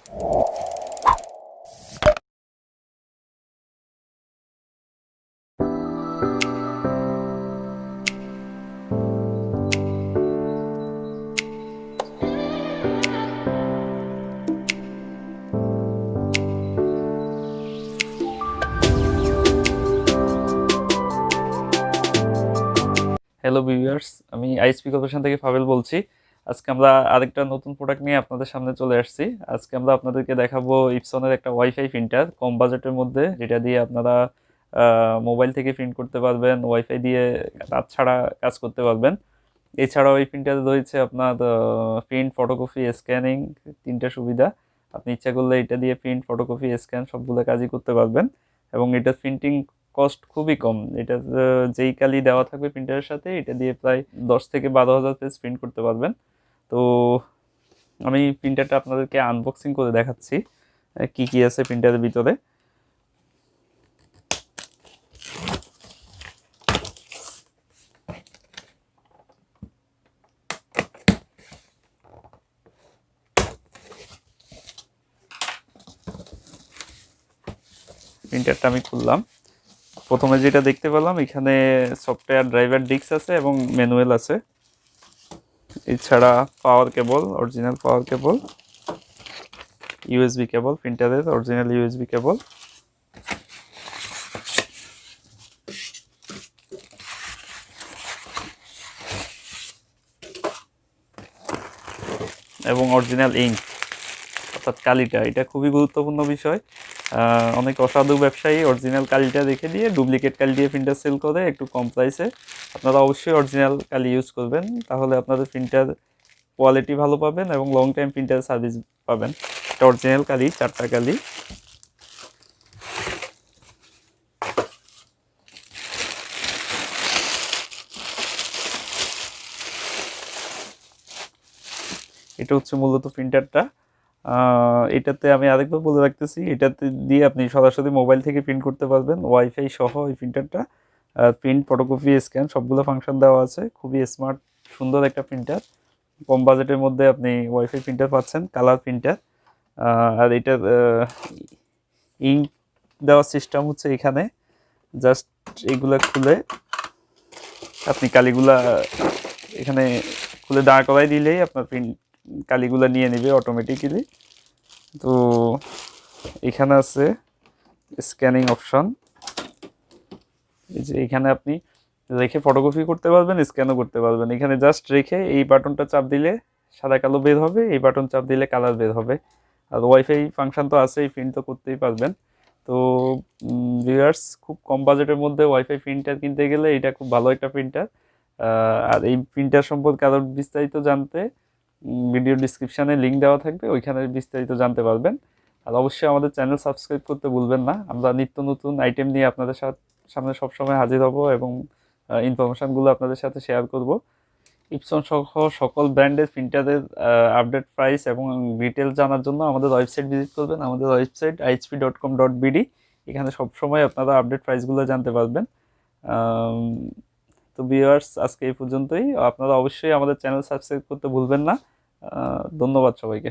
Hello viewers, আমি ISP corporation থেকে ফাবেল বলছি। আজকে আমরা আরেকটা নতুন প্রোডাক্ট নিয়ে আপনাদের সামনে চলে আসছি। আজকে আমরা আপনাদেরকে দেখাবো ইপসনের একটা ওয়াইফাই প্রিন্টার, কম বাজেটের মধ্যে, যেটা দিয়ে আপনারা মোবাইল থেকে প্রিন্ট করতে পারবেন, ওয়াইফাই দিয়ে তাছাড়া কাজ করতে পারবেন। এছাড়াও এই প্রিন্টারে রয়েছে আপনার প্রিন্ট, ফটোকপি, স্ক্যানিং, তিনটা সুবিধা। আপনি ইচ্ছা করলে এটা দিয়ে প্রিন্ট, ফটোকপি, স্ক্যান সবগুলো কাজই করতে পারবেন এবং এটা প্রিন্টিং কস্ট খুবই কম। এটা যেই কালি দেওয়া থাকবে প্রিন্টারের সাথে, এটা দিয়ে প্রায় 10 থেকে 12,000 পেজ প্রিন্ট করতে পারবেন। তো আমি প্রিন্টারটা আপনাদেরকে আনবক্সিং করে দেখাচ্ছি কি কি আছে প্রিন্টারের ভিতরে। প্রিন্টারটা আমি খুললাম। প্রথমে যেটা দেখতে পেলাম, এখানে সফটওয়্যার ড্রাইভার ডিস্ক আছে এবং ম্যানুয়াল আছে। এছাড়া power cable, original power cable, USB cable, প্রিন্টারের অরিজিনাল ইউএসবি কেবল, এবং অরিজিনাল ইঙ্ক অর্থাৎ কালিটা। এটা খুবই গুরুত্বপূর্ণ বিষয়। অনেক অসাধু ব্যবসায়ী অরিজিনাল কালিটা রেখে দিয়ে ডুপ্লিকেট কালি দিয়ে প্রিন্টার সেল করে একটু কম প্রাইসে। আপনারা অবশ্যই অরিজিনাল কালি ইউজ করবেন, তাহলে আপনাদের প্রিন্টার কোয়ালিটি ভালো পাবেন এবং লং টাইম প্রিন্টার সার্ভিস পাবেন। এটা অরিজিনাল কালি, 4টা কালি। এটা হচ্ছে মূলত প্রিন্টারটা। এটাতে আমি আরেকবার বলে রাখতেছি, এটাতে দিয়ে আপনি সরাসরি মোবাইল থেকে প্রিন্ট করতে পারবেন, ওয়াইফাই সহ। এই প্রিন্টারটা প্রিন্ট, ফটোকপি, স্ক্যান সবগুলো ফাংশন দেওয়া আছে। খুবই স্মার্ট, সুন্দর একটা প্রিন্টার। কম বাজেটের মধ্যে আপনি ওয়াইফাই প্রিন্টার পাচ্ছেন, কালার প্রিন্টার। আর এটার ইঙ্ক দেওয়ার সিস্টেম হচ্ছে এখানে। জাস্ট এইগুলা খুলে আপনি কালিগুলা এখানে খুলে দাঁড় করাই দিলেই আপনার প্রিন্ট কালিগুলা নিয়ে নেবে অটোমেটিক্যালি। তো এখানে আছে স্ক্যানিং অপশন। এই যে এখানে আপনি রেখে ফটোকপি করতে পারবেন, স্ক্যানও করতে পারবেন। এখানে জাস্ট রেখে এই বাটনটা চাপ দিলে সাদা কালো বের হবে, এই বাটন চাপ দিলে কালার বের হবে। আর ওয়াইফাই ফাংশন তো আছেই, প্রিন্ট তো করতেই পারবেন। তো ভিউয়ার্স, খুব কম বাজেটের মধ্যে ওয়াইফাই প্রিন্টার কিনতে গেলে এটা খুব ভালো একটা প্রিন্টার। আর এই প্রিন্টার সম্পর্কে আরও বিস্তারিত জানতে ভিডিও ডিসক্রিপশানে লিঙ্ক দেওয়া থাকবে, ওইখানে বিস্তারিত জানতে পারবেন। আর অবশ্যই আমাদের চ্যানেল সাবস্ক্রাইব করতে ভুলবেন না। আমরা নিত্য নতুন আইটেম নিয়ে আপনাদের সামনে সবসময় হাজির হব এবং ইনফরমেশানগুলো আপনাদের সাথে শেয়ার করব। ইপসন সহ সকল ব্র্যান্ডের প্রিন্টারের আপডেট প্রাইস এবং ডিটেল জানার জন্য আমাদের ওয়েবসাইট ভিজিট করবেন। আমাদের ওয়েবসাইট ihp.com.bd। এখানে সবসময় আপনারা আপডেট প্রাইসগুলো জানতে পারবেন। তো ভিউয়ার্স, আজকে এই পর্যন্তই। আপনারা অবশ্যই আমাদের চ্যানেল সাবস্ক্রাইব করতে ভুলবেন না। ধন্যবাদ সবাইকে।